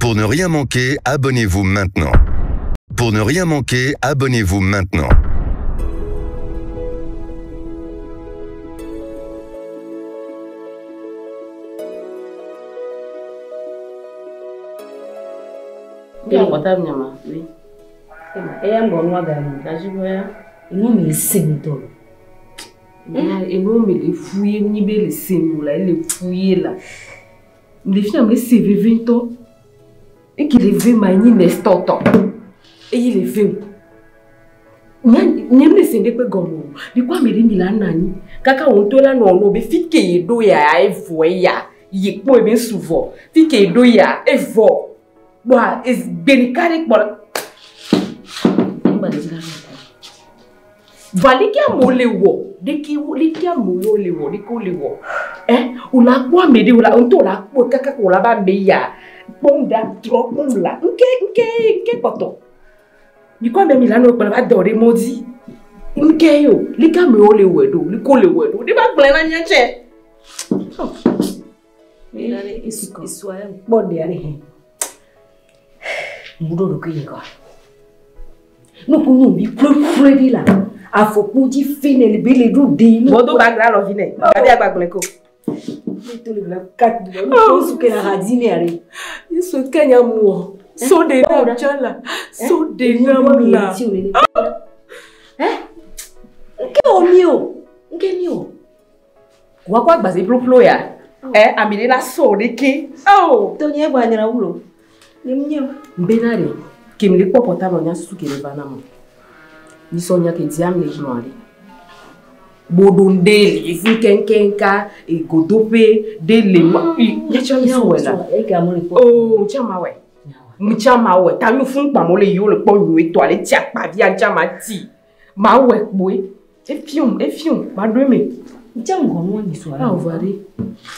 Pour ne rien manquer, abonnez-vous maintenant. Pour ne rien manquer, abonnez-vous maintenant. Bien, portable, maman. Oui. Et un bon mois d'amour. Et non, mais c'est une tôle. Et non, mais les fouilles, ni les signes, là, les fouilles, là. Les filles, elles me CV 20 ans. Et qu'il les veut, mais il n'est pas temps. Et il les veut. N'y a pas de peu gomme. De quoi me dit Milan Nani? Kaka on te la non, mais fit que y doya et voya. Y est bien souvent. Fit que y doya et vo. Bois, est bénicarique pour. Vali qui a molé wo, de qui a molé wo, de qui wo. Ou la quoi me dit ou la on to la quoi kaka ou la ba meya. Bon da trop bon la. Nke poto. Ni quoi même il a no pas doré maudit. Nke yo, li ka me ole wedo, li ko le wedo. De ba plan na nyache. Il a histoire bon de aller. Mudo do kinga. No kunu bi plus là. A faut pour dire finir le billet du dîner. Bodo bagra lo vine. Abi agbagble ko. Tout le grand 4 dollars. Ce que la radine ari. Isso Kenya mo. So de na chala. So de na la. Nke omio. Nke mio. Wa kwa gbaze ploplo ya. Amile la so de ki. Oh. To nye gba nyara ulo. Ni mnyo. Mbenare. Kimile kwa portable nya susu ke levana mo. Ni sonya ke diam le jnoali. Bodondeli, ifu kenkenka, e godope, de lema. Ya chama wela. E ka mo le po. Oh, chama we. Mchama we. Ta yo fun pa mo le yo le pon yo étoile ti apa via chama ti. Ma we boy. E fium, ma dweme. Jango mo ni so ara. Ah, ovare.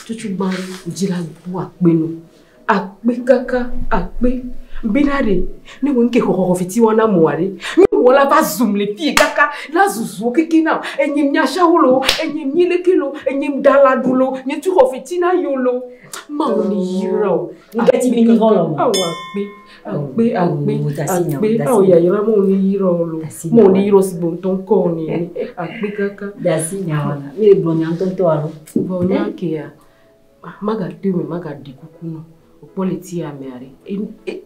Chuchu bari, ujila bu apenu. Akpe kaka, akpe. Benare, ne wonke ho fiti wana moare. Mi wala ba zoom le pieds kaka, la zuzu kekina, enyem nya shawolo, enyem nyele kilo, enyem dala dulo, nye tu ho fiti na yolo. Ma oni yiro. Ngati bi mi rolo. Ah akpe. Ah ya yira mo oni yiro lo. Mo oni yiro si bon ton ko ni. Akpe kaka. Dasi nyawana. Mi le blonya ntonto aro. Bonya ke ya. Maga deme maga dikukuno. Politi a mère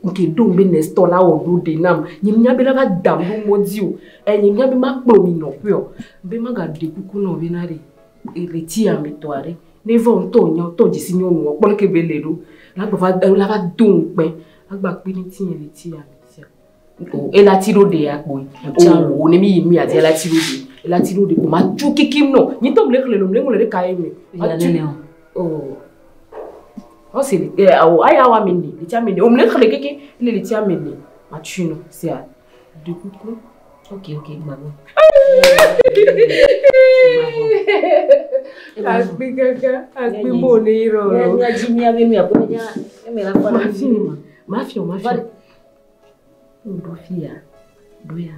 nke dombe nesto la odo de nam nyimnya be la ba dambu modio nyimnya be ma plomi no pio be ma ga de kuku no binare eleti a metoare ne von to nyo to jisi ni onu opolo ke be lero la ba dun pe agba pe ni ti eleti a metia o elati ro de apo o ne mi ati elati ro de ko ma ju kikim no ni to mle kle lo mle ngole ka eme oh. Oh, c'est ayawa mini, les tia mini. On me l'a créé quelque, les tia mini. Matuno, c'est à deux coucou. Ok, maman. Akbi kaka, akbi moniro. Ya jimi ya mimi hapo nya, emela kwa mafia. Ndofia. Doya.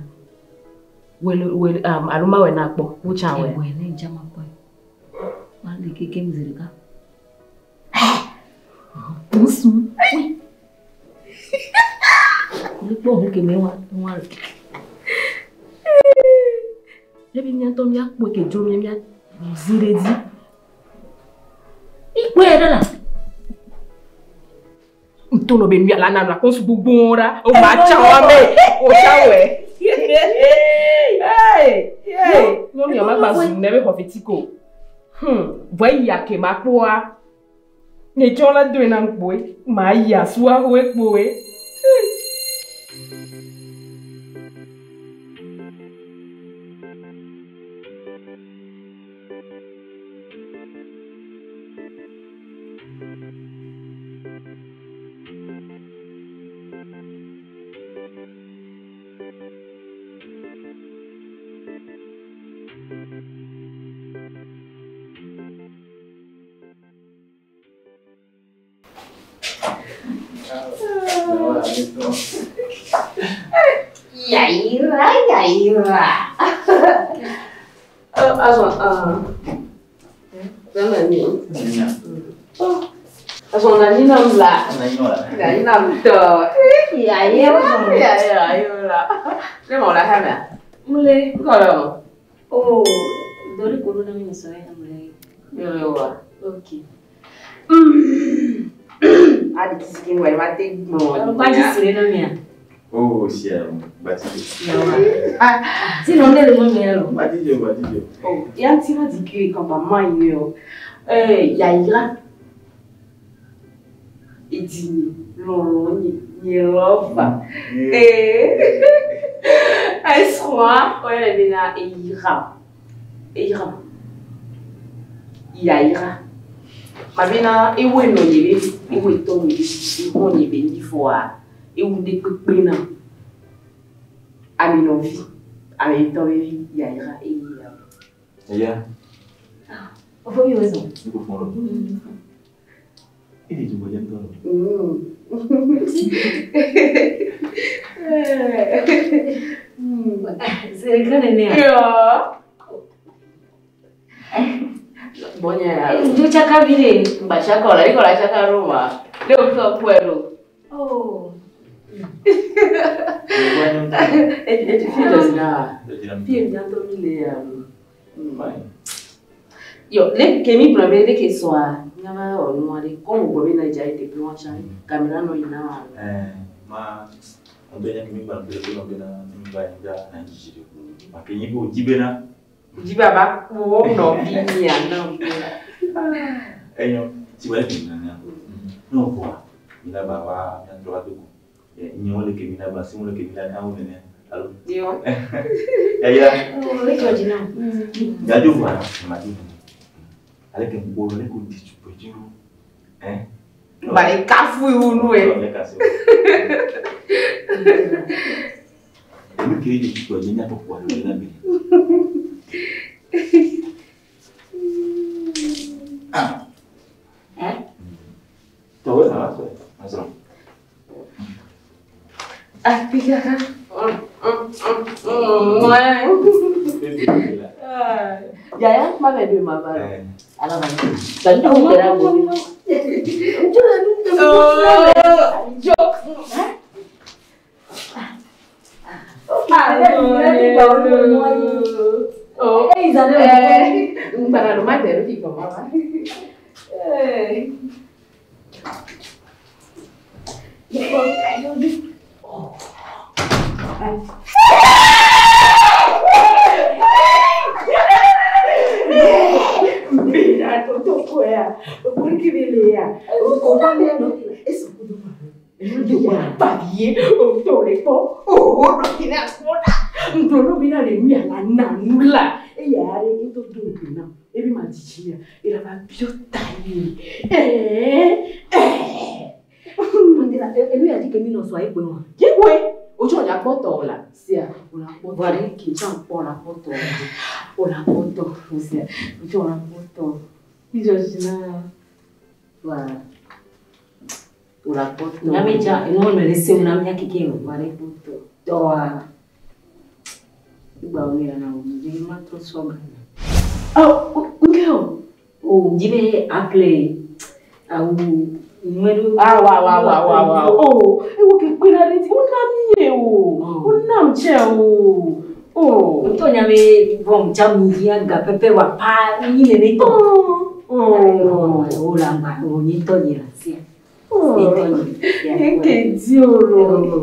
Well, aluma wena po, ucha we. Wena jama po. Mali keke mzirika. Isso. Ele bom que meu Lebi mi anto mi akpo ke jo mi ziredi. Ipo era la. Ntono be mi ala na la kon su gbogbo ora. O ma chawa me. O chawe. Hey. No mi o ma gba zu nebe ho fetiko. Voi ya ke ma po a. Ne chola do na boy, ma ya suwa we boy. Yaira. Sono Nina là. Nina to. Ya là. Cái màu là hai mẹ. Mulai. Kalau. Oh, dori kono na mimi soe mulai. Yo. Okay. Adi skin wa mate mo. Baji sire na mia. Oh, siamo. Batije. Ah, si non dele mo mero. Batije. Oh, ya tima dikiri kan ba mai yo. Yaira. Idini lolo ni rofa. Eswa, olha bina Yaira. Mabina ewe no yebe, ewe to ni iwo ni be ni fo a. Ewu de pepe na. Ami no vi. Ami to vi Yaira Yeah. Ofo mi wezo. Niko foro. Ili jumbo jento. Serikane ne. Ya. Bonya. Ndio chaka vile. Mbachaka wala liko la chaka Roma. Leo kwa kwelo. Oh. Filho zina. Filho janto mile. Yo, le kemi problème de que soit. Nyama onwari como bobe na jai te plan chai. Kamera no ina. Ma ondenya kimi ba pele bena mba ya na njiri. Makenyi bo jibena. Jiba ba wo no binya na. Enyo, tiwa kinanya. No kwa. Ila baba ya ndo watu. Nyole kemi na ba simule kemi na au nene. Alo. Dio. Ya. Oh, wecho jina. Ngaju bwana, majini. Aleke mbolo le kundichu pejuru. Bari kafu unu e. Emi kiri kitu ajenya to kwa na bi. Tahu lah, Masro. Piga kan. Ya, mana dia mabal. Alamak. Tentu kira begini. Jok. Para rumah baru di bawah. Mira, todo fuera. ¿Por qué velea? ¿Cómo no? Eso pudo mal. Ya, papi, un torepo. Oh, no tiene ascola. No mira de mí a la nanula. Ella hará esto duro, no. Ebi madichia. Ela va beauty. Ele ia dizer que mino só aí põe. Que foi? Hoje olha a foto lá. Sia, olha a foto. Agora que já olha a foto. Olha a foto. Sia, hoje olha a foto. E Georgina, vai. Olha a foto. Na minha, eu não mereceu na minha que Olha a foto. Toa. Igual era não, ele matou sua grana. Oh, o que é? O jibe aple. Au número. Uau. Oh, eu que cuidar de ti. O nome cheu. Oh. Então me vão chamar ga pepe wa pa ni ne to. Oh, la ma o ni to ni la sia. Que dioro.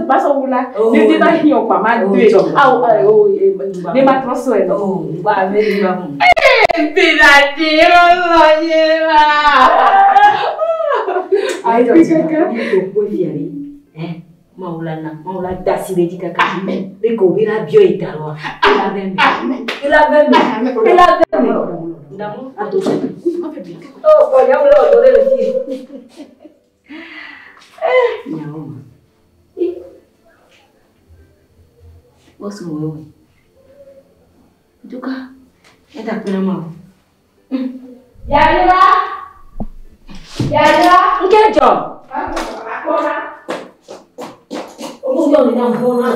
Passa o lá. Ele tá aí ó, para doer. Ne ma troço é não. Oh, vai ver vamos. Pirateiro lojeira. Ai, fica que eu viari. Maulana dasire di kaka. Amen. Le ko bira bio italo. Ela vem. Ndamu atosha. Oh, olha o lodo dele. Nyama. Bosu wewe. Duka. Eta kuna mama. Yaira. Nkejo. Akona. Omundo ni namvona.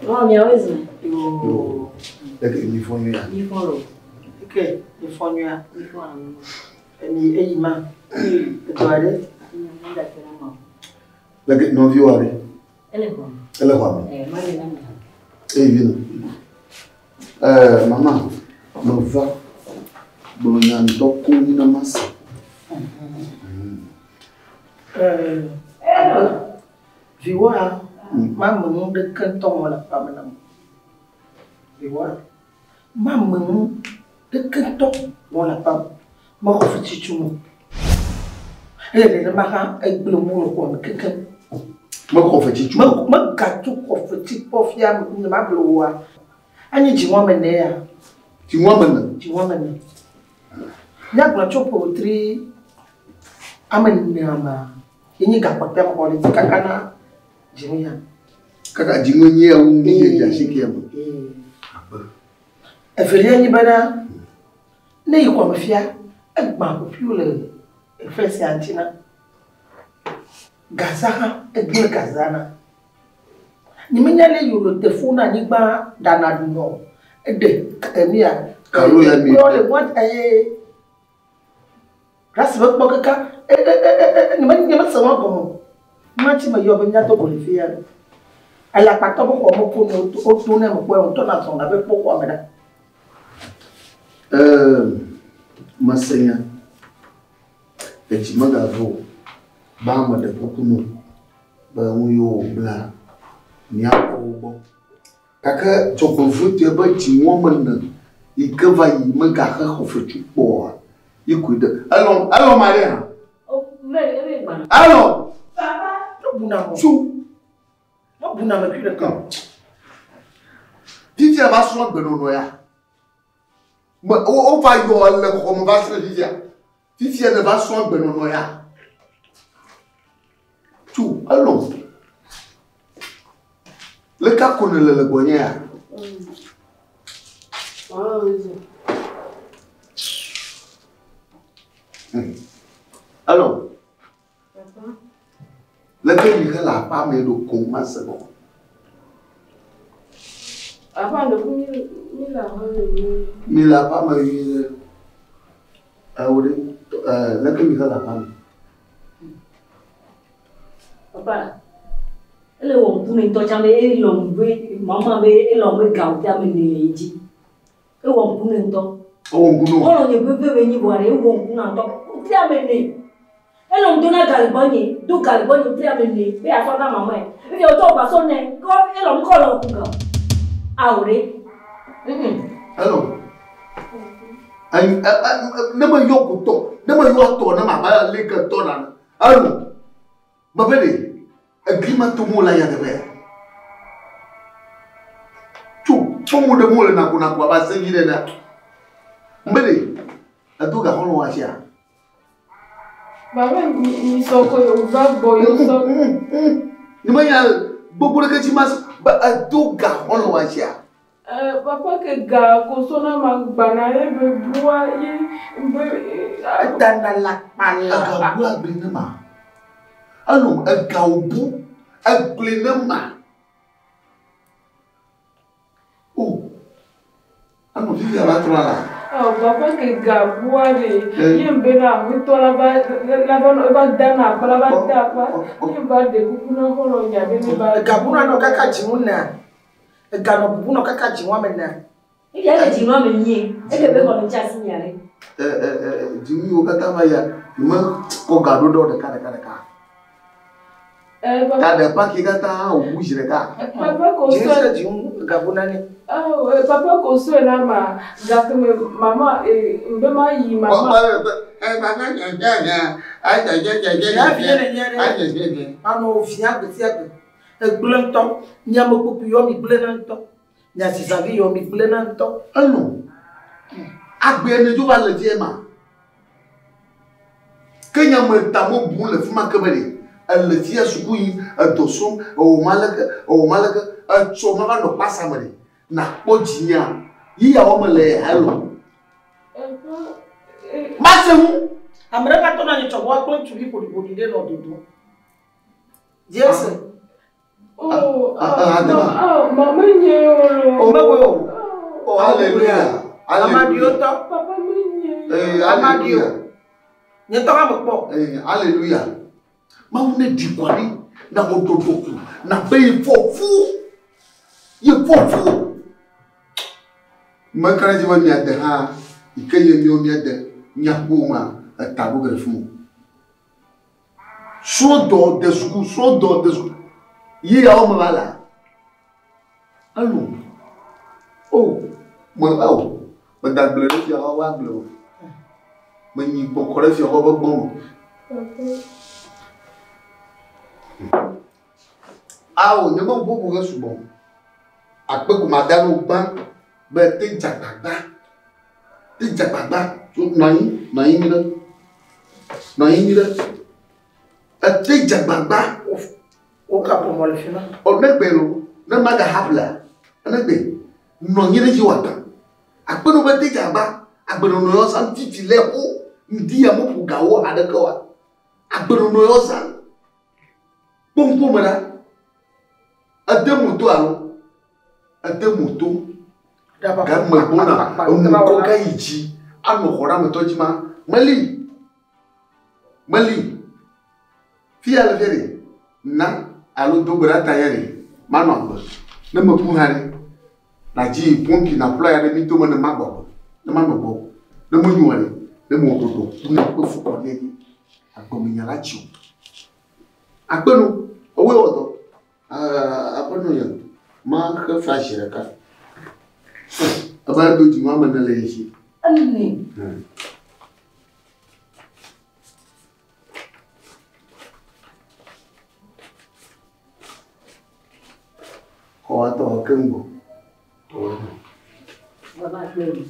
Oh, minha coisa. Daqui me foi já. Me falou. Ok, me foi já. Me falou. Me irmã. Eduardo. Daqui não viu ali. Ela é como? Ela é como? É, mas ele não é. Ei, vindo. Mamãe, não vá. Bolonhando toco na massa. Viu a mamãe de cantão lá para mim. Viu a mamãe de cantão lá para mau fitichumo. Ele não marca é blomo com que Mau fitichumo. Mau gato com fitipofia no mabloa. Ani de uma maneira. De uma maneira. De uma maneira. Já para chopo tri amenama. Ini kapatnya politik kakana jimuya. Kakak jimunya ungi ya sikiam. Efelia ni bana ne yi kwa mafia egba ko fiule efesi antina. Gaza egbe gazana. Ni menyale yulo tefuna ni gba dana dunyo. Ede emia Karo ya mi. Ko le want aye. Grâce votre bokaka ni ma sama ko ma ti ma yo be nyato bolifia ala pato ko mo ko no o to na mo pe on to na so na be poko ameda Masenya eti magavo ba ma de pokuno ba unyo bla ni akobo kaka chokofutu e ba ti woman na ikava yi maga ka khofutu po ikude allons Maria. Oh, mais bana. Allons. papa to buna mo Chou. mo buna me kire kan Titi va so gbenono ya. O va yo le ko mo va se dia. Titi ne va so gbenono ya. Chou, allons. Le cas connaît le bonheur. Ah, oui. Alors, Papa. le fait que la femme est au coma, c'est bon. Avant de venir, Mais la femme a eu. Le fait que la femme. Papa. Ele won puni to chambe e lombe mama be e lombe gauta me neji. E won puni to. Oh, Gounou. Olo nye pepe be ni boare e won puna to. Ti amene. E lom to na galibonye, do galibonye ti amene. Be aso na mama e. E yo to ba so ne, ko e lom ko lo ku ga. Aure. Alors, ne me yoko to, ne me yoko na ma le ka to na. Alors, babele, e climat to mo la ya de be. Tu, fomu de mo le na kuna kwa ba se gide na. Mbele, atuka hono wa sia. Baba, ni soko yo va boyo so. Ni ma ya bobo le ka ti mas ba atuka hono wa sia. Papa ke ga ko sona magbana e be bua ye be dana la pala Agabu aglinema. Ano agaubu aglinema. Oh. Ano vive la trala. oh papa ke ga bua de ye be na mi to la ba dana pa la ba da pa ye ba de ku na ko lo nya be ni ba gabuna no kaka jimuna gano buno kaka jimwa mena E ya ji no me nyi. E ke be ko ncha sinyare. Jimi o kata ba ya. Ma ko gado do de ka. papa Ka de pa ki kata o bujire ka. papa ko so jinsa jim gabuna ni papa ko so na ma ga ke mama mbe ma yi mama ya viene nyere ano ofia gbetia egblento nyamo popu yo mi gblento nya sisavi yo mi gblento Ano. Agbe ene jo ba le die ma. Kenya mo tamo bu le fuma kebere. Le tie suku yi dosom o malaka a so ma no pasa mare. Na po jinya yi ya o mele hello ma se hu America to na ni chobo ko tu bi bodi de no dodo yes mama nyelo oh hallelujah Amadio to papa menye Amadio ni to ha mo hallelujah ma hu ne di kwani na ododo na be fofu ye fofu ma kara ji ba mi ade ha ikaye mi o mi ade nya ko ma tabu grefu so do de school yi ya o ma bala allo oh ma da ble fi ha wa ble ma ni bo ko re fi ha ba gbon awo ne mo bo ga subo ape ko ma da no ba be te jagbagba so nayin mi da te jagbagba o ka po mo le fi na o negbe lo na ma ga habla negbe no yin ji wata ape no be te jagba agbero no yo san titi le o ndi ya mo ga wo adaka wa agbero no yo san pompo mara ademoto alo ademoto Garma bona ko kaiji anu hora metojima mali fi ala fere na alo do brata yare mano na mapu hare na ji pompi na ploya de mito mana magbo na mano bo na munyuare na mo dodo na ko fu ko de agominyala chiu agbenu owe odo agbenu yan ma ka fashira ka About the mama and the lady. How I thought Kimbo. What I play?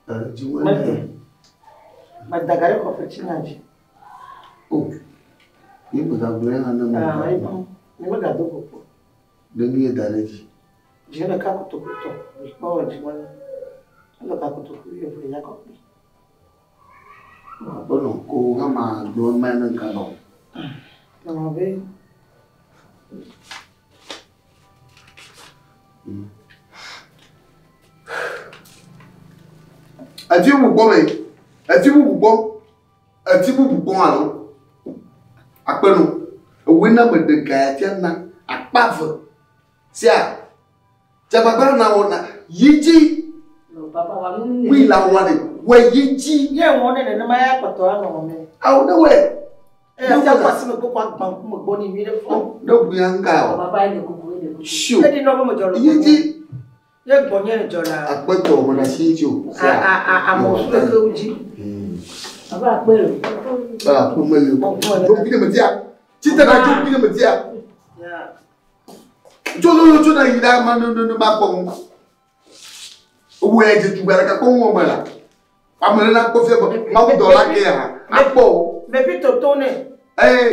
Do you want but the guy of a chinage. Oh, you put a brain on the man. Never got the book. The near direction. Je ne kako to kuto. Bo je won. Lo kako to ku yo ya ko. Bo no ko ha ma do man nan ka no. No be. Ati bu bo me. Ati bu bo alo. Apenu. Owe na me de ga ti na apavo. Sia Jababa na wona yiji No papa wa nu we la wone we yiji Ye won ne na ma ya pato ano me. aw na we Ja kwasi me kwa gban mo gbo ni mi re fo. no buanga papa ile kuku shu E di no mo jolo. yiji Ye gbo nye jola. apeto mo na siju Mo so ke uji. papa apero ko mele do bi me dia chita na do bi me dia Ya. jo na ida ma no ma ko owe je tugara ka ko mo mala amele na ko fe ma ko dola ke ha apo Me pito to ne.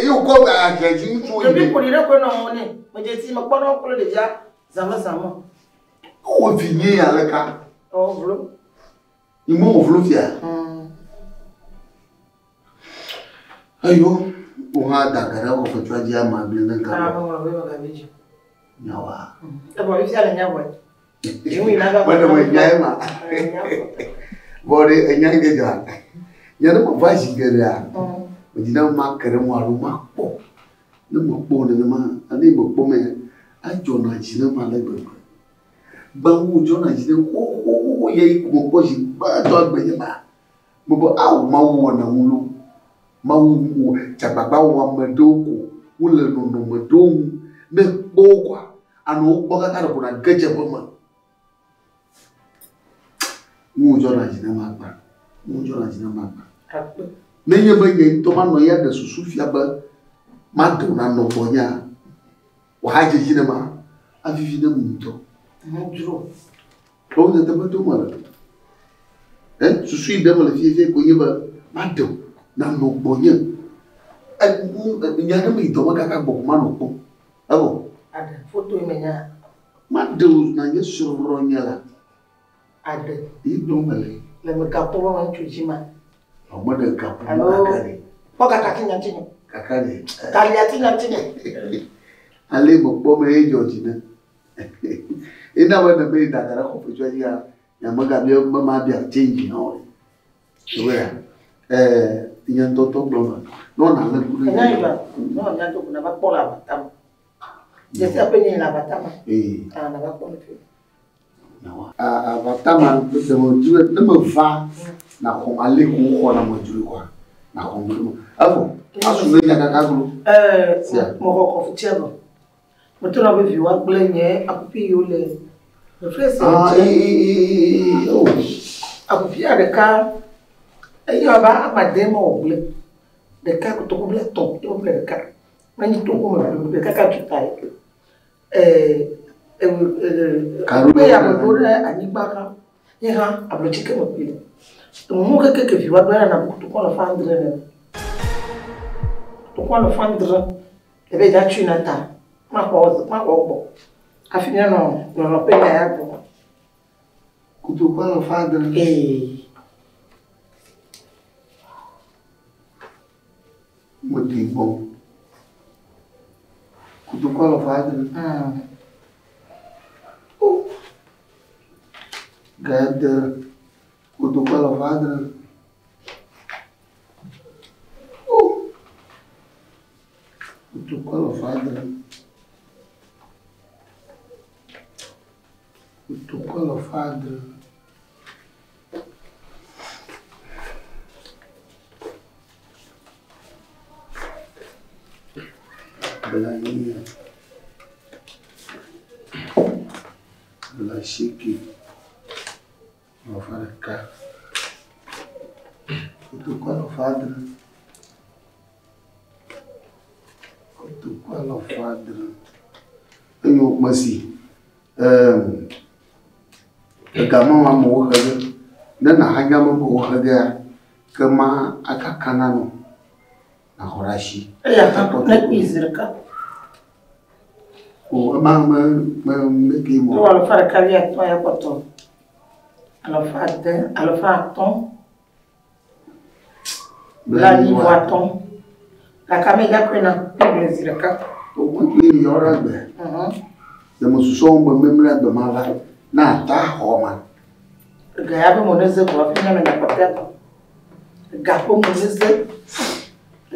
you go a je ji ntu Me bi ko dire ko no ne. Me je ti mo gbono ko le ja zama. o vinye ya leka Oh bro. imo o flufia ayo o ha dagara ko ko twaji ama bi nan ka Mo we ga beji. nyawa E bo fi ala nyawo. Jimi na ga. Bwana we nyama bore enyange ja yana ko bashi gere a ojina ma kere mo aru ma po ne mo po ne ma ani mo po me ajo na jina ma le gbe bangu jo na jina o ye ko po ji ba to agbe ba mo bo awu ma wo na mu lu ma wo chapapa wo ma doko wo le no ma do me po kwa anu bo ka ko na geje bo ma mu jo na jina ma gba Nenye benye to ma no ya de susu fia ba ma do na no bonya wa haje jina ma avivi na mu to Juro. o de te to ma susu ide ma le fie ko yeba ma do na no bonya nya na mi to ma ka bo ma no po abo Ada foto imenya. Madou na ye surronyala. Ade. Idomale. Le me kapo wa nchujima. Omode kapo. Allo. Poka katinya chini. Kakani. Kali atinya chini. Ale mo me ejoji na. Ina wana me dakara ko fujwa ya maga bi mama bi change no. Wera. Nyanto to bloma. No na le ku. No nyanto kuna ba pola batama. Je sais penye la batama. Na ba pola fi. No. Batama de mo juwe de mo va na ko ale ku ko na mo juwe kwa. Na ko mo. Avo. Asu me nya kaka gulu. Mo ko futia no. Mo to na be viwa glenye apupi yole. Le frère c'est apupi adeka ayo ba amademo ogle. De ka ko to ko ble to ble ka. Mani to ko mo ble ka ka tutai. Karuba ya mo re anibaka. Ye ha ablochike mo pile. Mo ke viwa glenye na ko to ko la fandre ne. Pourquoi le fendre? Eh bien, j'ai tué Nata. Ma cause, ma robe. A fini, non, non, pas la pour. Pourquoi le fendre? Eh. Moi, dis bon. Pourquoi le fendre? Oh. Garde. Pourquoi le fendre? Pourquoi le fendre? Pourquoi le fendre? De la chiqui. On va faire le cas. Pourquoi le fendre? Pourquoi le fendre? Eu masi. Gama ma mo haga. Na hanga mo haga kama akakana no. Na horashi. Ya ka na izirka. O me que mo. Tu vas le faire caviar toi ya poto. Alors faire ton. La livoiton. La caméra que na izirka. O que yora be. De mo so mo memra do mala. Na ta homa. Gaya be mo neze ko afina na patata. Gapo mo neze.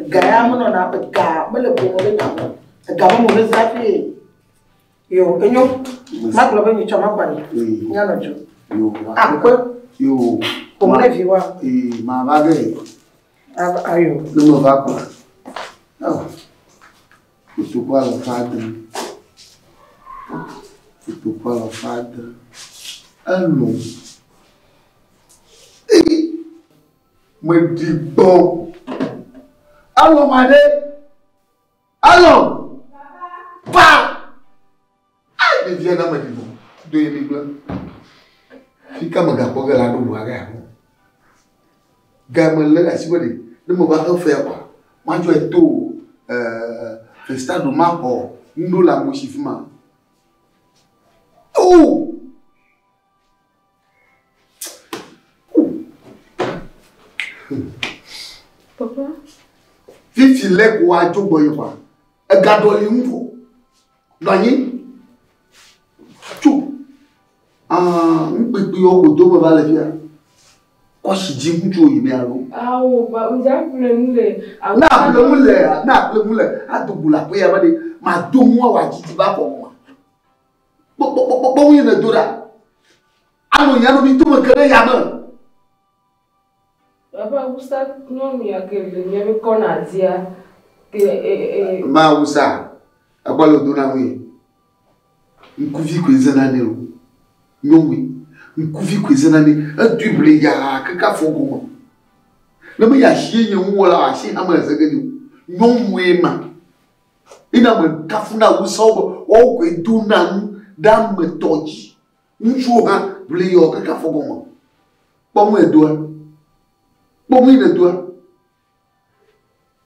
Gaya mo na ga mele bo mo le na. Ga mo neze afi. Yo, enyo. Ma globe ni chama kwani. Nya no jo. Yo. Akwe. Yo. Ko mo le viwa. Ma va ge. Ayo. No me va quoi. Oh. Pourquoi le fendre? Pourquoi le fendre? Allons. Me dis bon. Allons, madame. Allons. Papa. Ah, il vient à me dire bon. De l'église. Fica me gapoga la do waga. Gamme la sibodi. Ne me va pas faire quoi. Moi je vais tout festa do mapo. Ndo la mochifima. Oh. Papa? Fifi lek wa jobo yipa. E gadoli mfo. Donyi. Chu. Mpepe yo ko do mo vale fia. Ko shiji mju yimi aro. Awo ba unja plemule. Na plemule adugula pe ya bade ma do mu wa jiji ba ko mo. Bo wi na dora. Anu ya no bi to mo kere ya mo. Papa usa no mi akele nyame kona dia ma usa agbalo do na wi. Nkuvi ko izana ne o. Nyowi. Nkuvi ko izana ne adubli ya kaka fogo. Na me ya hie nye wala ahie ama zagani. Nyomwe ma. Ina me kafuna usa wo ko edu na dam me toji. Nju ha bli yo kaka fogo mo. Pomo edua. Pomo ina dua.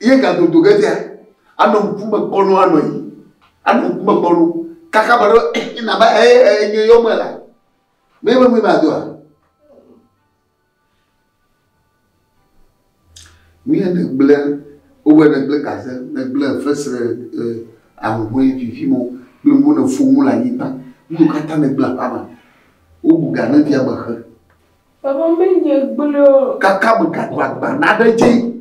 Ye ga do gadia. Ano kuma kono ano yi. Ano kuma kono Kaka baro ina ba yo mala. Me ba do. Mi en blen o we en blen ka se en blen fesre amwe fifimo le mo na fumu la yipa. Mu ka ta en blen papa. O buga na dia ba kha. Papa me nye blo. Kaka bu ka ba na da ji.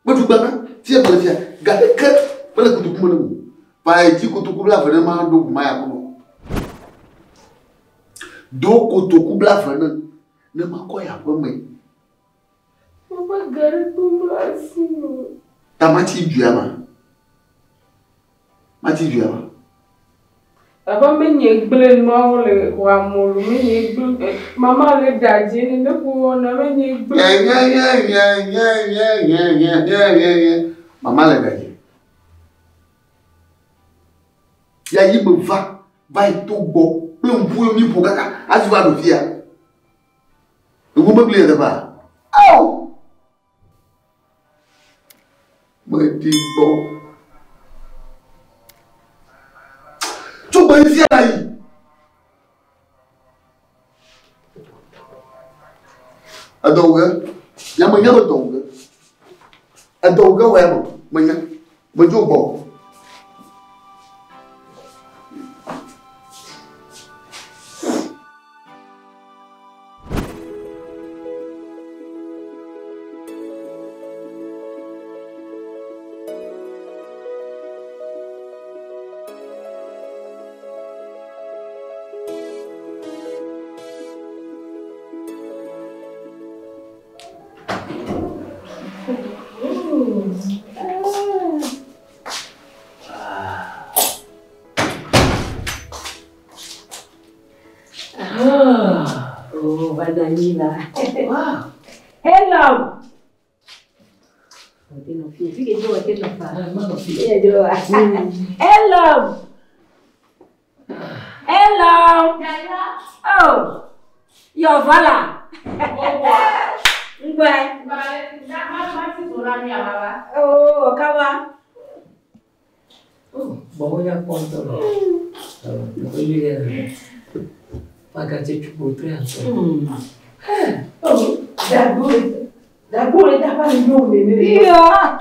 Betu bana tia ba tia. Ga ke bele ku tu mo pa ji ku tu ku bla fere ma do ma ya ko. Do ku tu ku bla fere ne ma ko ya ko me. Papa gare tumla sino. Tamati duama. Mati duama. Papa me nye blo ma ole wa molu me nye blo mama le daje ni ne ko na me nye blo. Mama le daje. Ya yi me va to gbo pe npu mi po kaka azu va do fia. Wo me bli de ba. Au! Me di bo. Tu ba fia aí. Adoga. Ya manhã adoga. Adoga o emo. Manhã. Mas eu vou. Danila. Wow. Hello. Fica de aqui no farol. Hello. Hello. Oh. Yo vala. Ngwe. Oh, kawa. Oh, bawa ya ponto. Boleh pagar cukup tu yang. Oh, dah boleh dapat minum ni. Iya.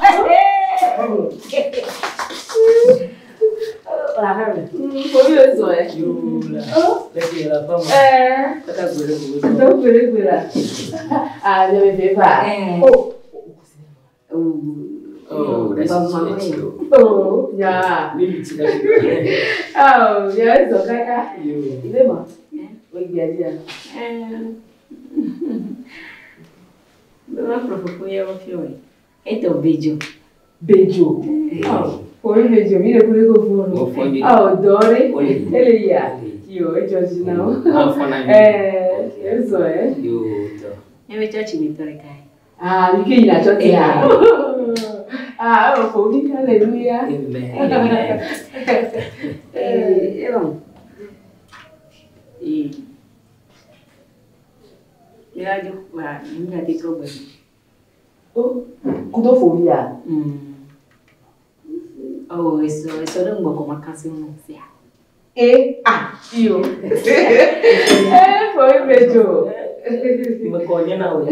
Lah. Boleh so Yo lah. Lagi lah apa? Tak boleh lah. Ah, dia bebas. Oh, dah sih. Oh, ya. Ni cerita. Oh, ya so kakak. Yo. Ini mah. Oi dia. Não propõe o filme. Então beijo. Beijo. Oi beijo. Mira por que eu vou. Ah, Dore. Ele ia. Yo, George não. Isso é. Yo. Eu vou te imitar aqui. Ah, ni que ir a chotea. Ah, eu vou vir, aleluia. Amen. Bom. Mira yo, mira de problema. Oh, kudo fobia. Oh, eso não vou como canção não sei. Yo. Foi beijo. Me conhece não é?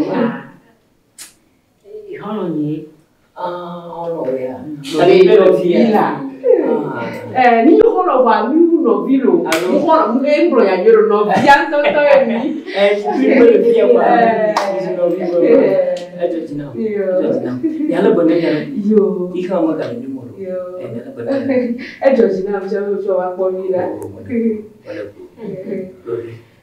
Holonie. Oh, ya. Tapi vila. Ni holo wa mi no vilo. Ni holo mu embro ya nyoro no vianto to emi. Vilo le via wa. No vilo. Jina. Ya la bonne ya. Yo. Ika ma ka ni mo. Yo. Ya la bonne. Jina mcha wa po vila.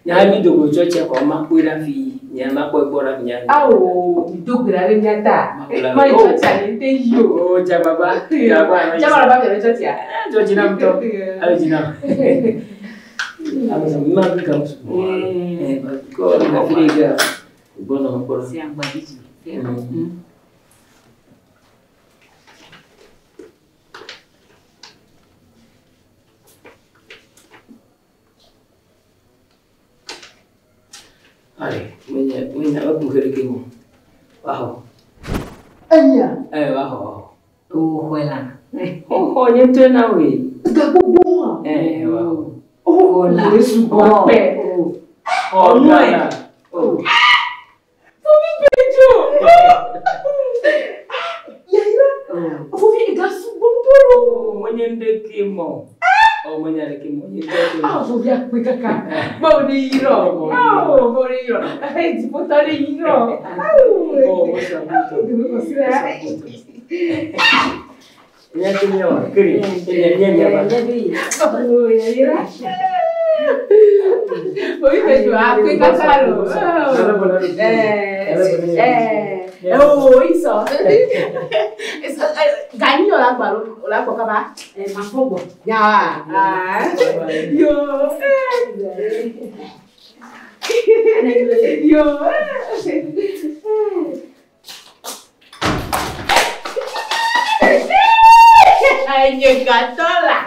Ya mi dogo choche ko ma kwira fi nyama ko bora nya. Awo, dogo la le nyata. Ma yo chale te yo. Oh, ja baba. Chama baba ya choche ya. Jina mto. Al jina. Ama sa mima bi kam su. Ko na friga. Bono ko. Se ambadiji. Ai, minha abu kerikimo. Wow. Aya. Wow. Oh, huela. Oh, nyeto na we. Gago boa. Oh, la subo pe. Oh, no. Oh. Fofi pejo. Yaira. Fofi ega subo mporo. Monyende kimo. Oh, monyende kimo. Ah, Fofi akpe kaka. Ba o ni yiro. Oh, bo ni yiro. Eh, ti po ta ni yiro. Oh, mo sa buto. Ya tenía kiri. Ya ba. Oh, Yaira. Fofi pejo akpe kaka lo. Oh, isso. Ganho lá com acaba. Mas fogo. Ya. Yo. Yo. Ay, mi gatola.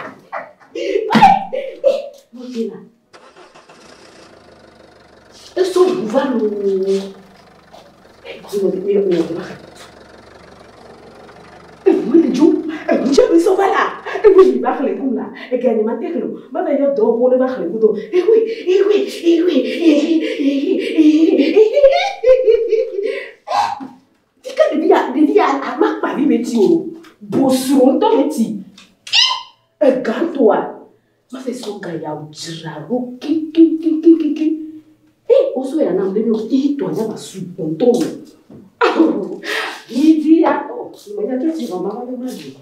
Mira. Eu sou o valor. Je me sauve là. Et oui, il va faire les coups là. Et qu'il y a des matériaux. Ma mère, il y a deux pour le faire les coups. Et oui. Tu sais, les filles à ma parie, mais tu bosseron ton métier. Et quand toi, ma fait son gars, il y a un giraro. Et aussi, il y a un homme qui toi, il y a un sous-ponton. Il dit à toi, mais il y a tout qui va m'avoir de ma vie.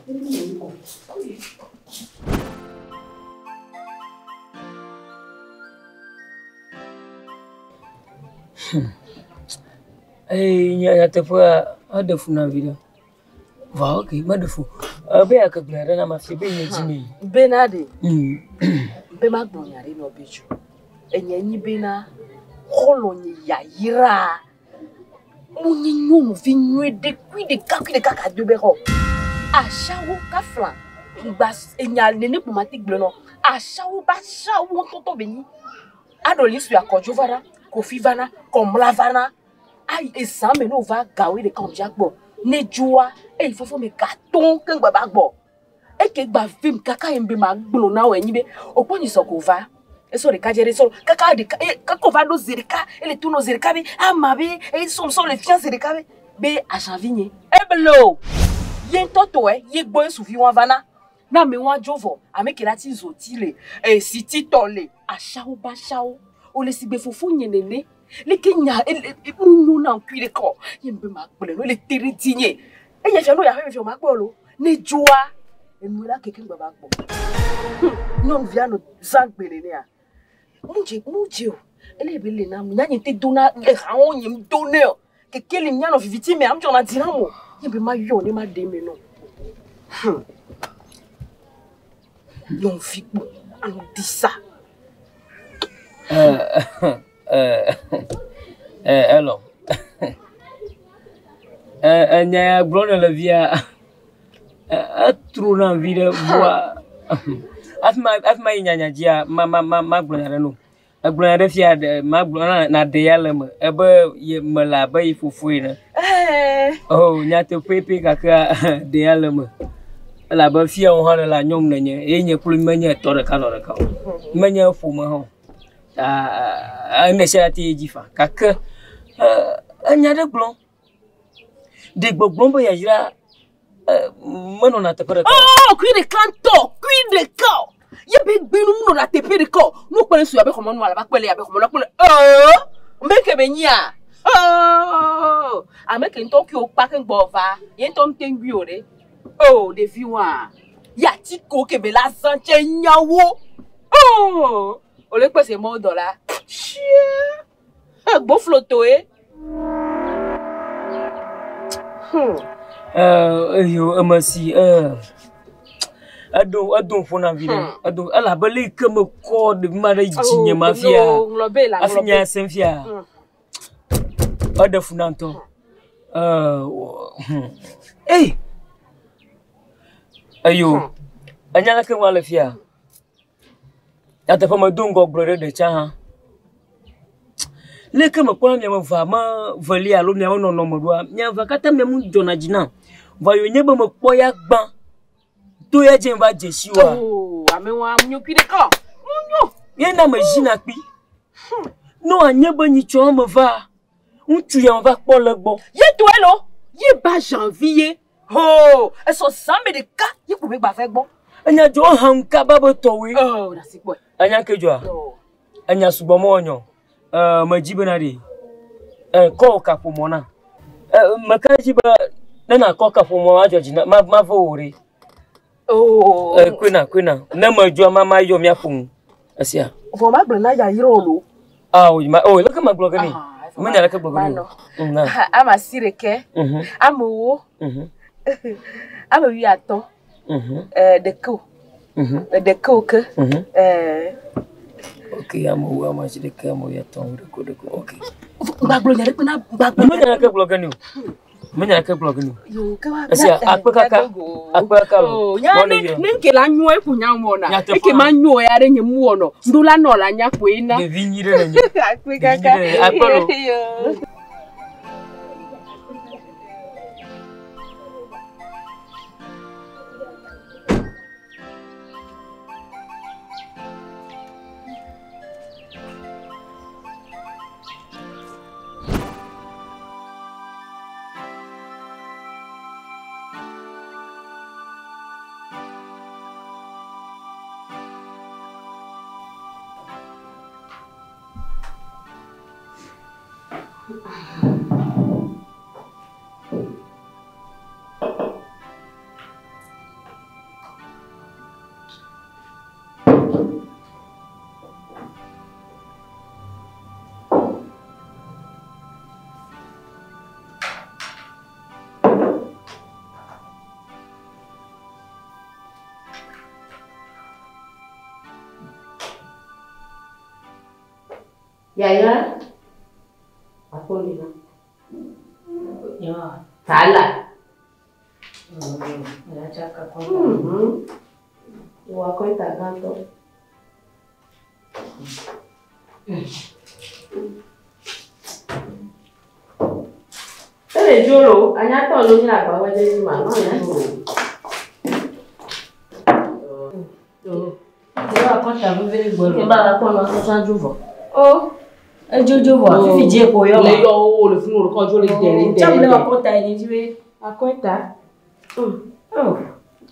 Eh, ya te fue a de funa vida. Va, ok, ma de fu. Be akaglara na mafibe nyejimi. Benade. Be magbonyare no beju. Enyenyi bena holonyi yaira. Moni nyonu fi nwe de kaka de bero. Achawo ka flan. Bas enya nene pomatique blenon. Achawo ba chawo tonton beni. Adolis lui akojo vara, Kofi vana, Komlavana. Aïe, et ça, mais nous va gawer de Kamjakbo. Ne joua, et il faut me carton qu'un babagbo. Et que bavim, kaka embe magbona ou enibe, au point du sokova. Et sur les cadres, sur kaka de kakova no zerika, et les tournos zerika, ah mabe, et ils sont les fiens zerika, be à Chavigne. Eh belo, yen toto, yek boy soufi wan vana. Na me wan jovo, ame kelati zotile, et si titole, a chao ba chao, ou les sibe foufou nyenene. Les Kenya, nous n'en cuit les corps. Il y a un peu de les territigné. Et il y a un peu de macbolo. Ne joie. Et nous là, quelqu'un va macbo. Non, vient nous zangbelénia. Mon Dieu. Elle est belle, n'a été donné, les raons, il me donne. Que quel est mien of victime, mais j'en ai dit un mot. Il y a ma yon et ma déménon. Non, fic, on dit ça. Alors. Nya blonde la via. Trou na vida boa. Afma nyanya dia ma blonde no. Blonde fia de ma blonde na de yalem. Ebe ye mala ba ifufu na. Oh, nya te pepe kaka de yalem. La ba fia on ha la nyom na nye. E nye kulu menya to de kalo de ka. Menya fu ma ho. Neshati jifa kaka anya de blon de blon ba yajira mano na te pere oh cuir de canto cuir de corps ye be gbinu no na te pere corps no pele su abe komo no ala ba pele abe komo no pele mbeke benya ameke nto ki o pa ke gbova ye nto mtengbi ore de viwa ya ti ko ke be la sanche nyawo o le pese mo dollar chien gbo floto yo amasi ado fona vida ado ala bale kama ko de mara jinye mafia afinya senfia ado funanto ayo anyala ke wala fia ata pa madungo brother de cha le ke makwa me va ma vali alo me no no modwa nya va kata me mu jona jina va yo nyeba makwa ya gban to ya je va jesiwa me wa munyo kwide ko. Munyo. Ye na majina pi. No anye bani cho me va. Tu y va pour le bon. Ye toi lo. Ye ba janvier. Oh, elles sont samedi de cas. Ye pouvez pas faire bon. Anya jo hanka babo towe. Oh, that's it boy. Anya ke jo. Anya subomo onyo. Majibenari. Ko ka pomona. Makajiba na ko ka pomo ajoji na ma vori. Oh, kwena. Na majo mama yo mi afun. Asia. For my brother ya yiro. Ah, look at my blog ni. Manya like blog ni. I'm a sireke. I'm wo. I'm a wiato. The cook. Okay, I'm a sireke, I'm a wiato. Okay. Baglonya rekuna baglonya. Manya like blog ni. Manya like blog ni. Asia, akpaka. Oh, ninke la nyo e kunya mona. Eke manyo ya re nyemu ono. Ndula no la nya kwena. De vinyire na nyo. Akpaka. Akpolo. Yaya? Apa ni? Ya, salah. Ya cakap kau. Wah, kau tak gantung. Tadi jolo, hanya tahu lu ni nak bawa jadi mana ya jolo. Dia kau tak boleh buat. Kita kau nak sesuatu juga. Oh. Jojo wa fifi je ko yo le yo o le funu ko jo le dere jamle wa ko ta ni jiwe akweta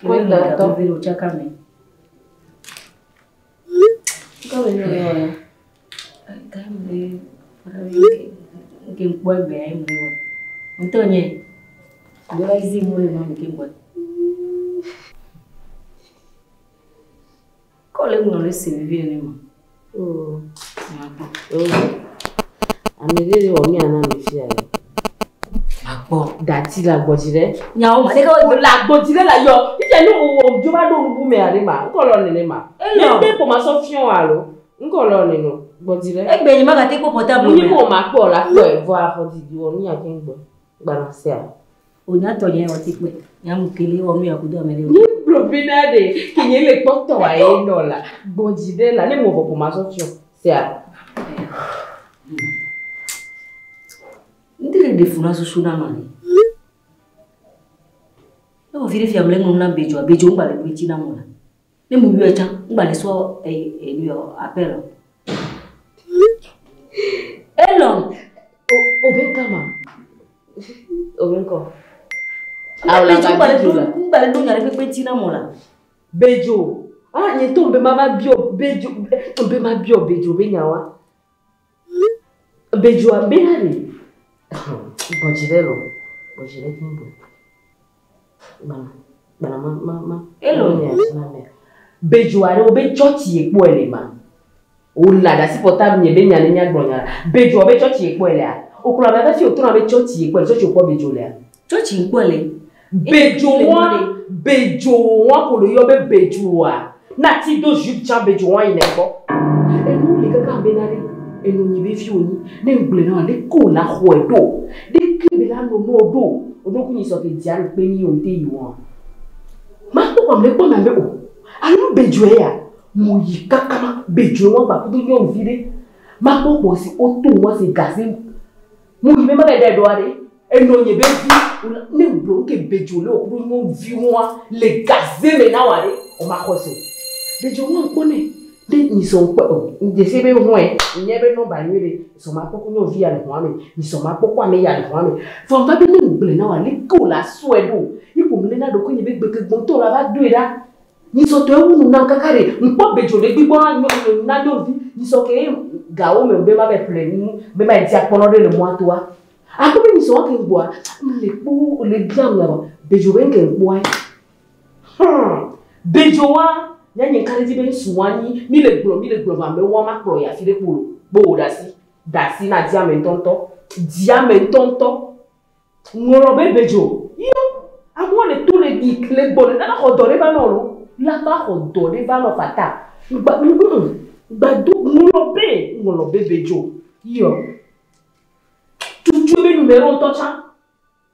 kweta to vile uchakame ko le yo kamle para ke mpwe be ai mwe ntonye ndola izi mwe mama ke mpwe ko le mo le se vivre ni mo Amiri omi ana mi fi aye. Agbo dati la gbojire. Nya o ma de ko la gbojire la yo. Ije nu o jo ba do bu me are ma. Nko lo ni ma. Pe po ma so fion wa lo. Nko lo ni no gbojire. Egbe yin ma ga te po portable. Ni mo ma pe o la pe e vo afo di o ni akin gbo. Gba na se a. O nya to yen o ti pe. Nya mu kele o mi akudo me le. Ni blobina de ki yen le poto wa e no la. Gbojire la ni mo po ma so fion. Se a. Ndile defuna susuna mani. No vile fia mlengo na bejo mbale bwiti na mona. Ne mu biwe cha mbale so niyo apelo. Elon obenkama. Obenko. Awla mbale dunya le bwiti na mona. Bejo. Ah nye tombe mama bio bejo tombe ma bio bejo benyawa. Bejo ambenari. Bojirelo kimbo. Mama. Hello. Bejo are obe church epo ele ma. O la da si portable nye be nya nya gbonya. Bejo obe church epo ele a. Okura ba fi otun abe church epo, church epo bejo le a. Church epo ele. Bejo wa ko lo yo be bejo wa. Na ti do jup cha bejo wa ine ko. Enu le kaka benari. Enu nyi be fi oni. Ne ngle na le ko na ho edo. No do odoku ni so ke diare pe ni o te yiwon ma to ko le po na be o anu bejo ya mo yi kakama bejo won gba ko to yo vire ma to po si o to won se gase mo yi me ma de do are eno ye be fi ni bro ke bejo le o ko no vi won le gase me na ware o ma ko se Bejo wan kone. De ni son po. De se be hoen. Ni be no ba ni so ma poko no via le hoame. Ni so ma poko ame ya le hoame. Fo ba be ni ble na wa le ko la suedo. Yi ko mle na do ko ni be gbe gbon to la ba do ira. Ni so to ewu na kakare. Npo bejo le gbigbo na yo vi. Ni so ke gawo me be ma be ple ni be ma ti apono de le mo atoa. Ako be ni so ke gbo a. Le po le diam la ba. Bejo ben ke gbo ai. Bejo wa Nyanyi karizi be suwani mi le glo ma me wa ma pro ya fi de polo bo dasi na dia me tonto ngoro be bejo yo amo le tout le dik le bon na ko do le ba no lo la ba ko do le ba no fata ba do ngoro be bejo yo tu be numero to cha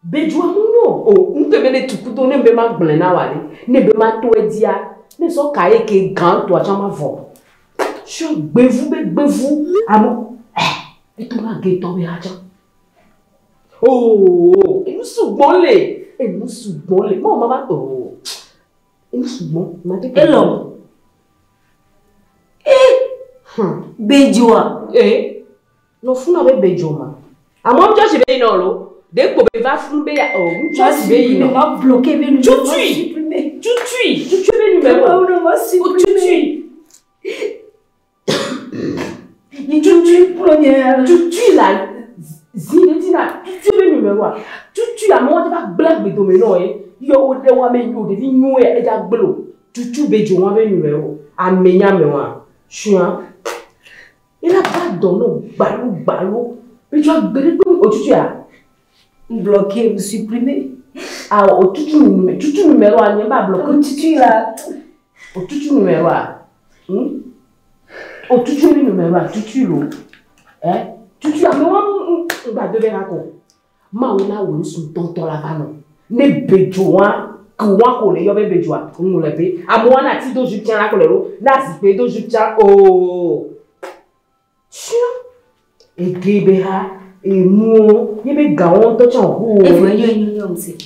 bejo amuno o unte be le tukudo ne be ma gble na wale ne be ma to edia ne so kaye ke gan to acha ma vo so gbevu amo e to ma ge to be acha oh e sugbon le mo mama to e sugbon ma te Elo bejoa no funa be bejo ma amo just be no lo de ko be va fun be ya just be no ma bloquer be tu le numéro on va supprimer tu première tu la zinetina tu le numéro tu la mo ba black be domino yo de wa me yo de nu e da gblo tu bejo wa be numéro amenya me wa chuan il a pas donno balo bejo gbere otutu a bloquer ou supprimer tutu numéro a nyemba bloquer tutu là tutu numéro a tutu numéro a tutu lo tutu a mo ba de vera ko ma wona wo sun tonto la va no ne bejo wa ko le yo be bejo a ngu le be amo na ti do ju tian la ko le ro na si pe do ju tian egebe ha emu yebe gawon to chan ho yo mse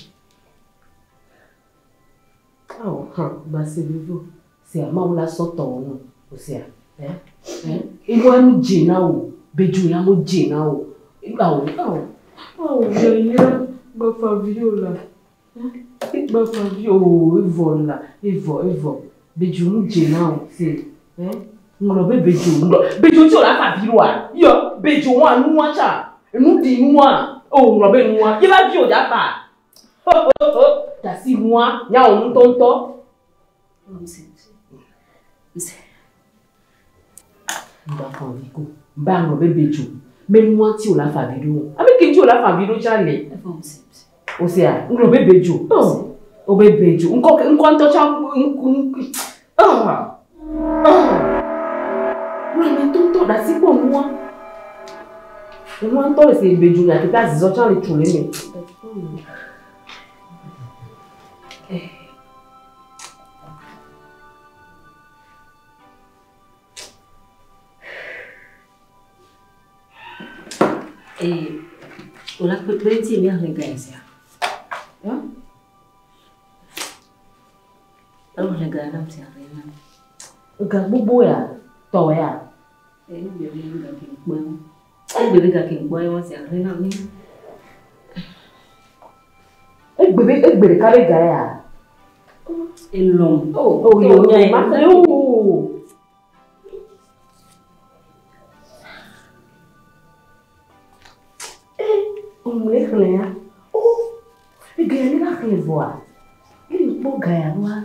ba se vivo se ama wala soto no o se emu anu jina o beju ya mo jina o igba o ye ba fa video la ba fa video evo beju mu jina o se ngolo be beju ti o la fa video a yo beju wa nu wa cha enu di nu wa o ngolo be nu wa ye ba bi o ja pa dasi moi nya o tonto mse ba fa vigo ba ngolo be beju me moi ti o la fa video abi ki ti o la fa video cha le mse o se a ngolo be beju o be beju nko to cha me tonto dasi po moi moi to le se beju ya ti pa zizo cha le tule me on a peut-être bien regarder ça. Alors les gars là c'est rien. Ga bubu ya to ya. Bébé ga kin boy won c'est rien ni. Bébé ka be ga ya. Elom. Yo ma yo. Mulher clean. E ganha na revoa. Ele pô ganha lá.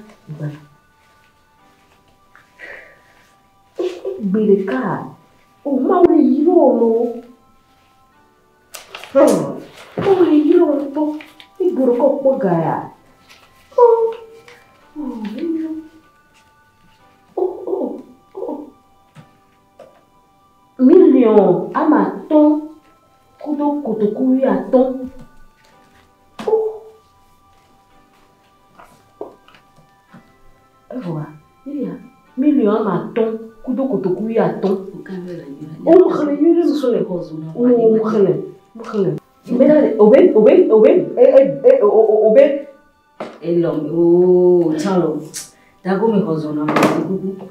Birica. O maule yolo. Maule yolo pô. E guru pô ganha. Million amaton. Kudo kutokuyi aton. Voilà. Il y a million amaton. Kudo kutokuyi aton. Dago me kozona mo gugu.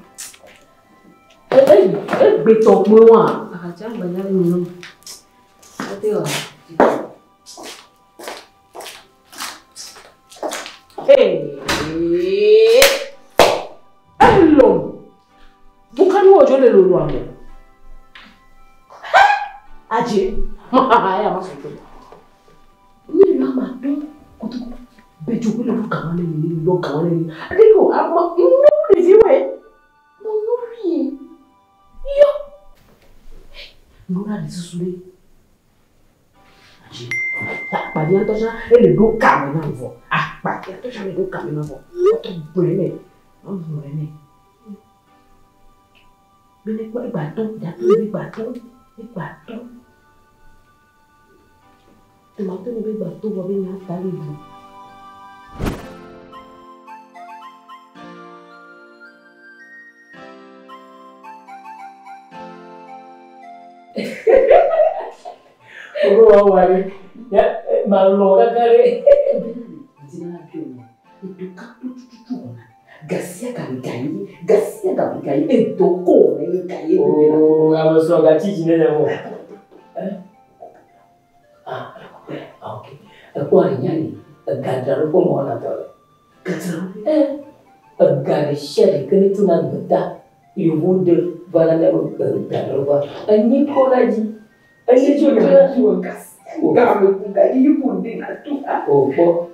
Be talk mo wa. Acha banyale mo. Ate wa. Hello. Bukan wo jo le lolu amo. Aje. Ya masuko. Ni na ma do. Kutu. Be jo le lu kan ni lo kan ni. Adiko ama no ni ziwe. No ri. Yo. Ngora ni susule. Aje. Tak padi anto sa ele do kan na vo. Ah, padi anto sa le do kan na vo. Oto brene. Oh, brene. Bene kwa ibadan, jatuh ibadan. Tomato ni ibadan, wabe nyata libu. Ogo awale, ya malu kare. Jina kyo, itu kapu cucu. Gasia kami kai itu ko ne kai. Oh, amo so gachi jine mo. Okay. Aku hari ni gadar ko mo na to. Gadar. Gadar shari kini tunan beda. Ibude bana ne gadar ba. Ani ko laji. Ani juga gas. Kami buka ibude na tu. Oh, gadar.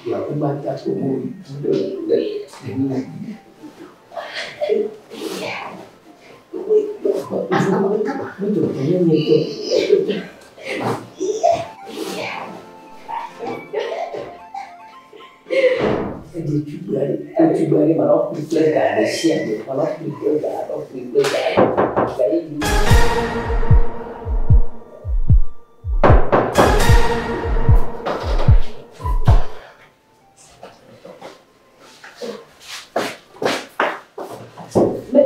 Aku baca aku Tujuan malah pikir gak ada siap, malah pikir gak ada. Kayak gitu.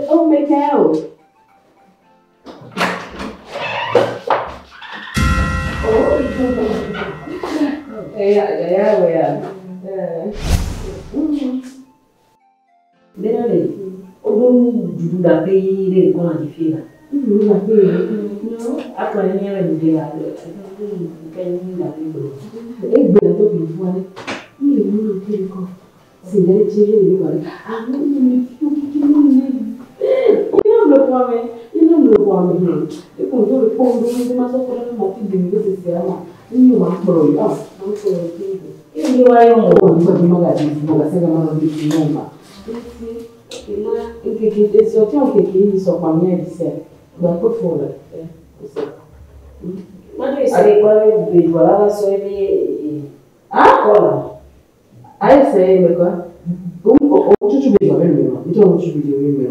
Oh my God. Ya. Denale, orang juru dapat ini kau nak difira. Juru dapat, no, apa yang dia nak difira? Kan ini dapat itu. Benar tu biluan. Ini mulu tu kau. Sendiri ciri ini baru. Aku ini belum kuat ni. Itu pun masuk orang mati dulu sesuatu. Ini mak bro ya. Ini orang orang macam mana saya mana di rumah. Che se ho che chi so famiglia di sé, ma poi fuori. Ma tu sei qua di guardare sui cosa? Ai sei qua? O ci vedi va bene, io non ci vedi bene.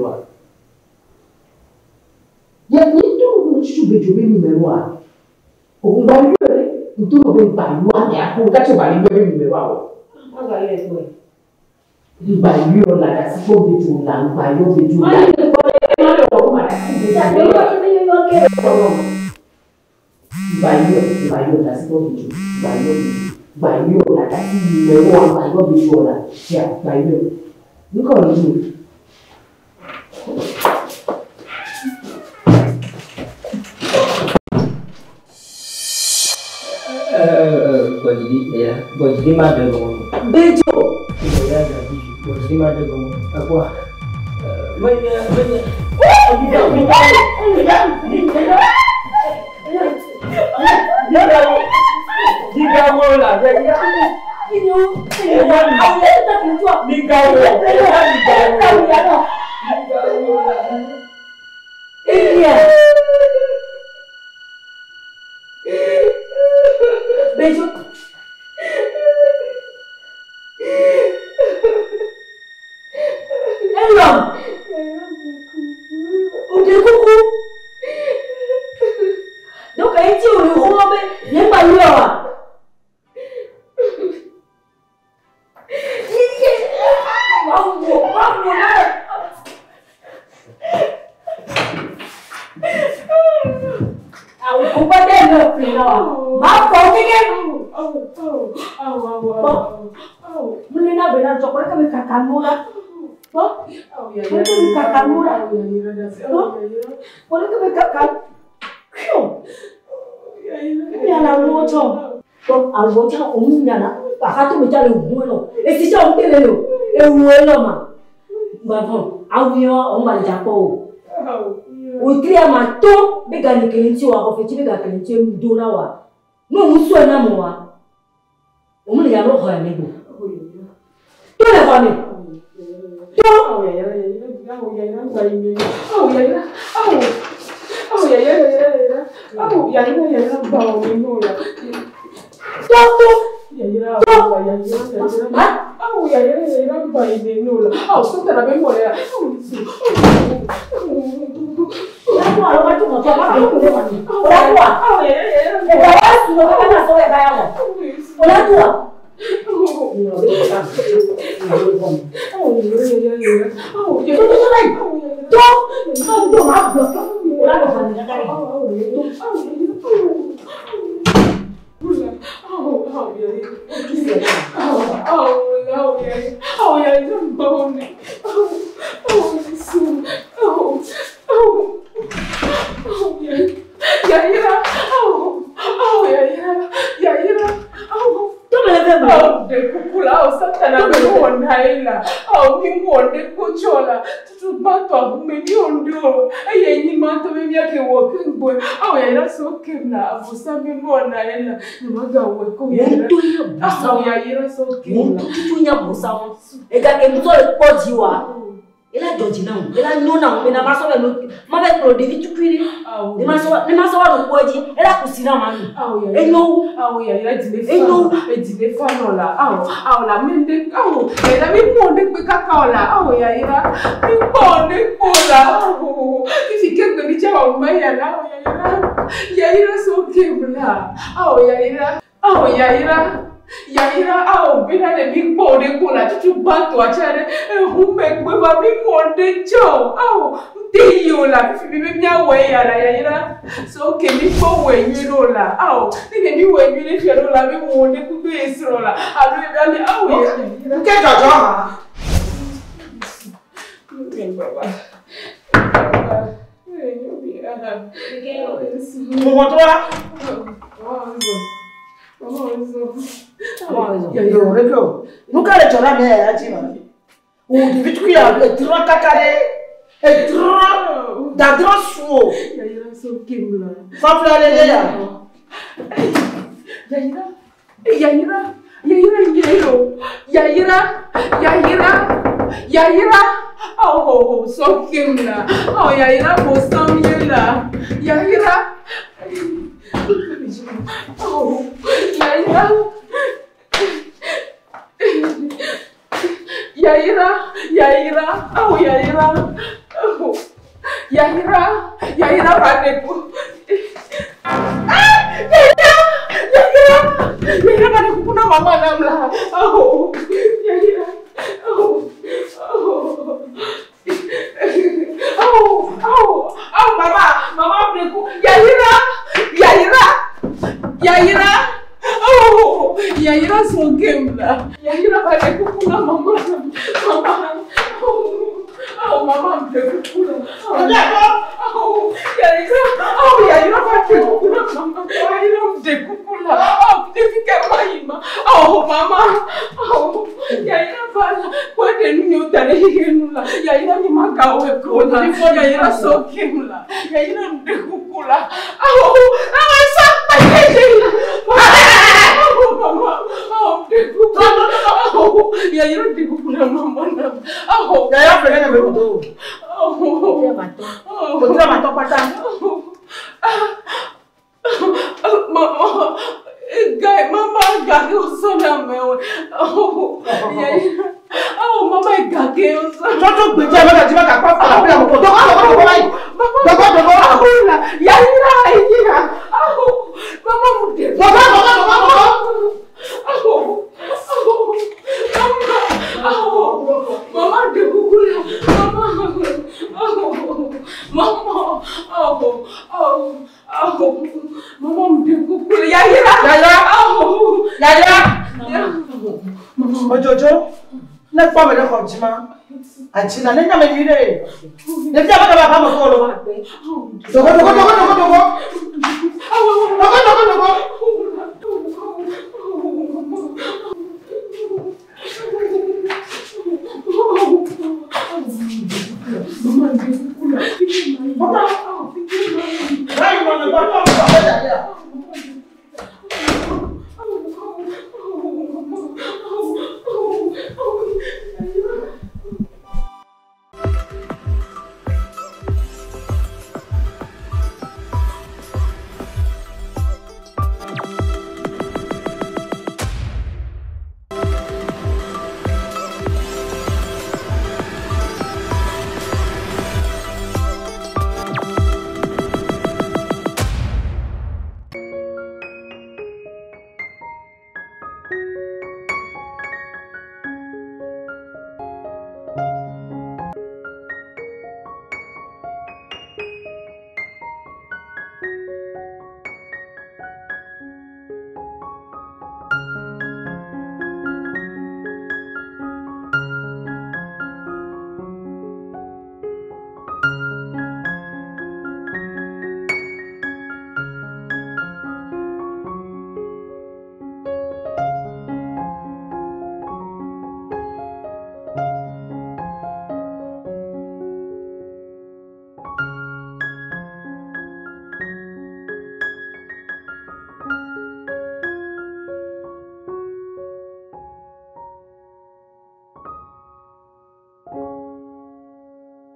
Ya ni tu ci vedi bene. O bagliore, tu non ben bagliore, aku caccio bagliore bene. Magari è tu. Bayo la kasi ko bitu la bayo bitu la ma lo ma bayo la kasi ko bitu bayo la kasi me wa bayo bitu la ya bayo ni ko ni Bojdi ma de go bejo ya Bojdi ma de go apa banyak jika mula jadi bejo udah kuku đâu cái chiều được hôm ấy những bà lừa à now. Ma for again. Mulina bena chocolate kami kakamura. Oh, kami kakamura. Boleh kami kakam. Ya na moto. To albocha omunyana. Pakatu mechale ubuno. Esisha umtelelo. Ewuelo ma. Bavon, awiyo omba japo. Utria mato bega nikelenti wa kofeti bega kelenti mdona wa. No muso na moa. Omuli ya roho ya nego. To le fami. To ela George não, ela não, ela mais só é no, mas é pro David Tuquiri, ne mais só no pode, ela cozinha mano, ele não, ela diz fano lá, lá mende, ela me mande com cacau lá, ela me mande cola, e fica com ele já o meia lá, ela só quebra, Yaira, bina le big body kula tutu bato achare hume kwa mi monde cho ndiyo la bibi mnya we ya la Yaira so ke mi ko we yiro la ni mi we yiro fi ro la mi monde ku be esro la alu bi ani Yaira ke jojo ma baba Nunca le chora me a chima. O David que é tra cacare, é tra da drosso. Yaira so kimla. Fa flare ya. Yaira. Oh, so kimla. Oh, Yaira mo samyela. Yaira. Oh, Yaira. Oh, Yaira paneku. Yaira paneku kuna mama namla. Oh, Yaira. Mama paneku. Yaira so kemla. Yaira paneku kuna mama. Mama paneku kuna. Yaira paneku kuna mama. Yaira paneku kuna. Fica maima. Mama. Yaira pala. Kwende nyo tarehe nula. Yaira ni makawe kuna. Yaira so kemla. Yaira paneku kuna. Yaira paneku kuna mama. Yaira pegando meu do. Botar matou patang. Mama gage usona mewe. Mama gage usona. Toto gbeje mega ti mega pa fala pe mo to ko lai. Yaira. Mama mude. Mama de kukula. Mama. Mama mude kukula. ne pas me rencontrer. Antina, ne n'a pas dit. Ne viens pas me faire.